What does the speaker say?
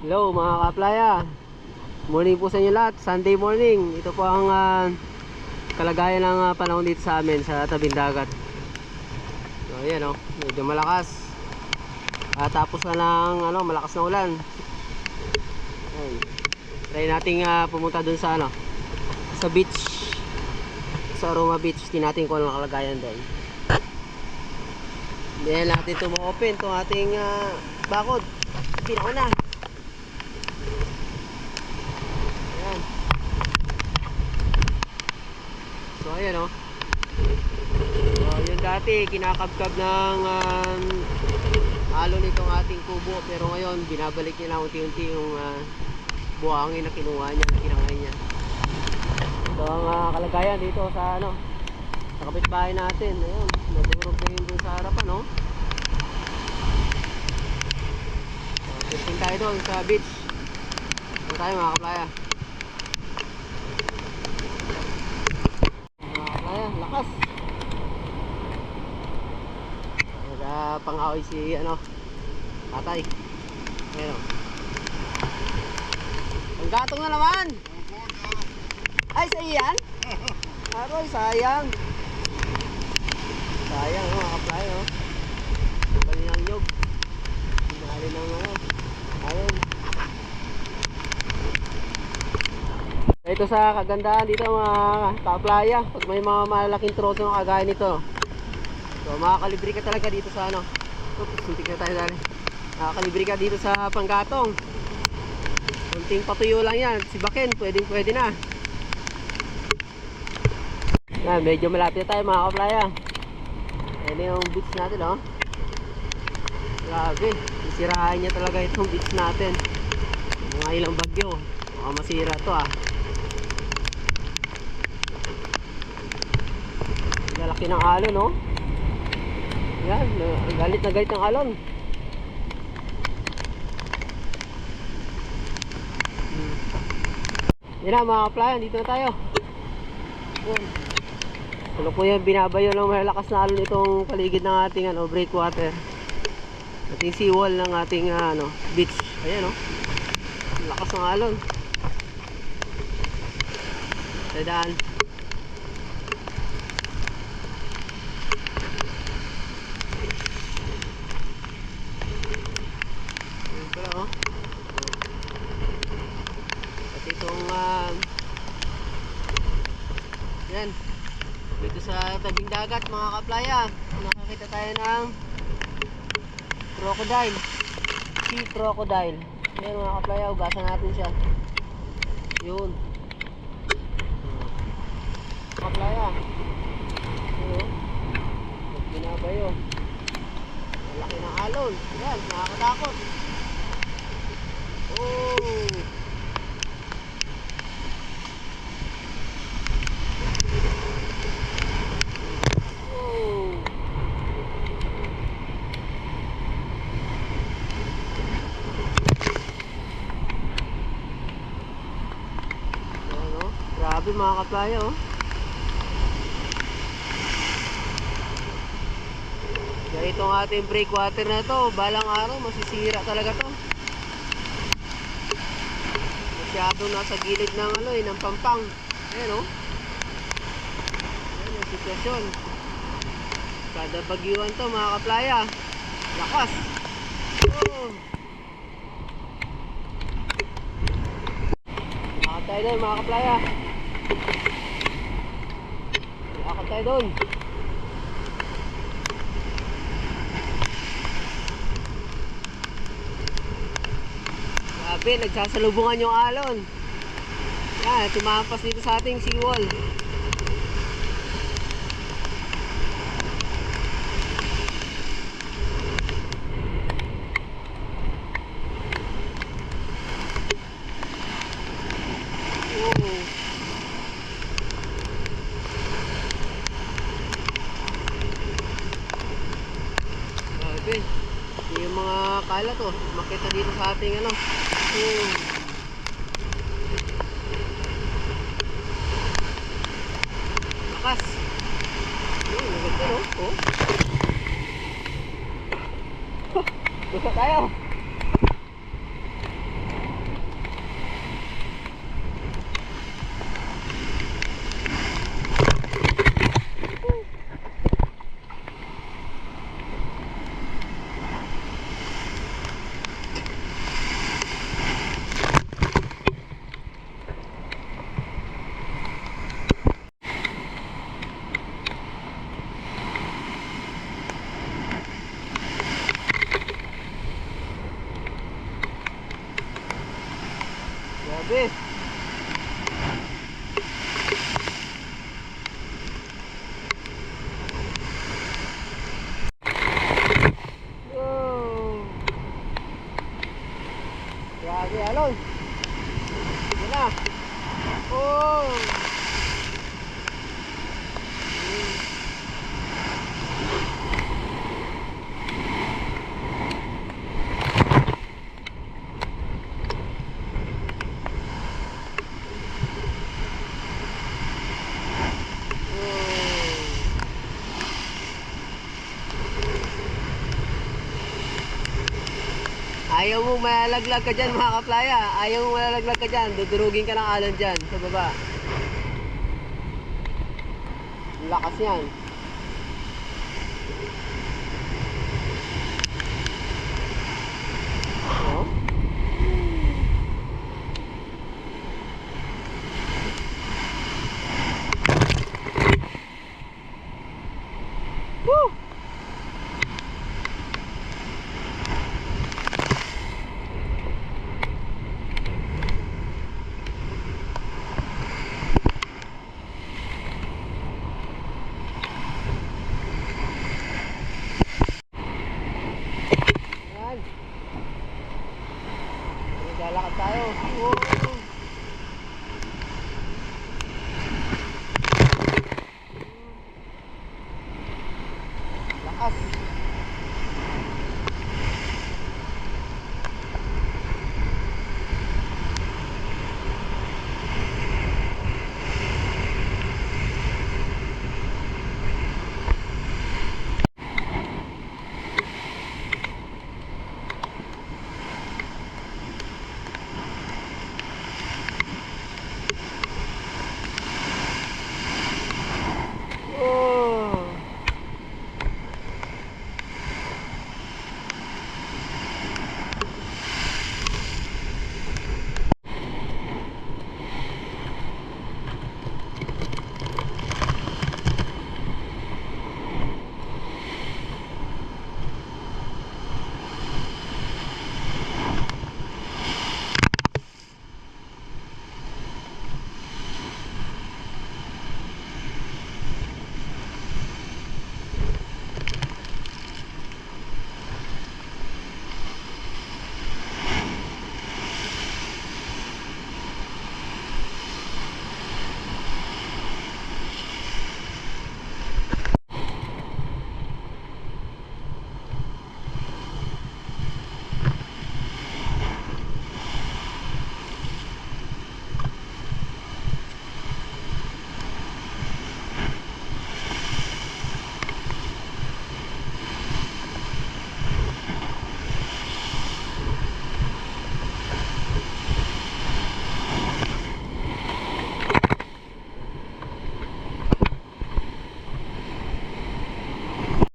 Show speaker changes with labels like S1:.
S1: Hello mga kaplaya. Morning po sa inyo lahat. Sunday morning. Ito po ang kalagayan ng panahon dito sa amin sa tabing dagat. So ayan medyo malakas. Tapos na ng malakas na ulan. Ayan. Try nating pumunta dun sa sa beach. Sa Aroma Beach. Tingnan natin kung anong kalagayan doon. Hindi natin ito ma-open itong ating bakod. Pinauna. Ayan. So ayan yun dati kinakabkab ng alon itong ating kubo, pero ngayon binabalik niya na unti-unti yung buhangin na kinuha niya, na kinangay niya. So ang kalagayan dito sa sa kapitbahay natin. Ayun, nadurog na yun dun sa harapan fishing tayo doon sa beach. Doon tayo mga kaplaya. Mga kaplaya, lakas. Nagpang-away si tatay. Ayun ang gatong na naman. Ay, sa iyan? Aroy, sayang. Sayang mga kaplaya ang kanilang nyog. Pinali ng ayun. Ito sa kagandahan dito mga kaplaya, pag may mga malaking troso ng kagaya nito, so makakalibre ka talaga dito sa suntik na tayo dali. Makakalibre ka dito sa panggatong. Kunting patuyo lang yan, sibakin, pwede na. Yan, medyo malapit tayo mga kaplaya. Ayan yung beach natin Grabe, sisirahan niya talaga itong beach natin. Mga ilang bagyo, baka masira to Lalaki ng alon Yan, galit na galit ng alon. Yan na mga kaplaya, dito na tayo. Yan. Ano po yung binabayo ng malakas na alon itong paligid ng ating breakwater. Ating seawall ng ating beach. Ayan lakas ng alon. Dadaan. Ayan pala at itong yan dito sa tabing dagat mga kaplaya, nakakita tayo ng crocodile, sea crocodile. Ayan mga kaplaya, ugasan natin siya. Yun kaplaya, binabayo, malaki ng alon. Yan, nakakatakot. Grabe mga kaplaya Kaya itong ating breakwater na to, balang araw masisira talaga to. Masyadong nasa gilid ng ng pampang. Ayan Ayan yung sitwasyon. Kada bagyuan to mga kaplaya, lakas. Lakad tayo doon mga kaplaya. Lakad tayo doon. Grabe, nagsasalubungan yung alon. Yan, tumampas dito sa ating seawall. Grabe. Yung mga kalat makita dito sa ating lakas. Maganda Gusto tayo. Grabe. Wow. Grabe, alon. Yan na. Oh. Ayaw mo malalaglag ka dyan mga kaplaya. Ayaw mo malalaglag ka dyan. Dudurugin ka ng alon dyan sa baba. Ang lakas yan. Oh. Woo! Yan. Naglalakad tayo. Wow.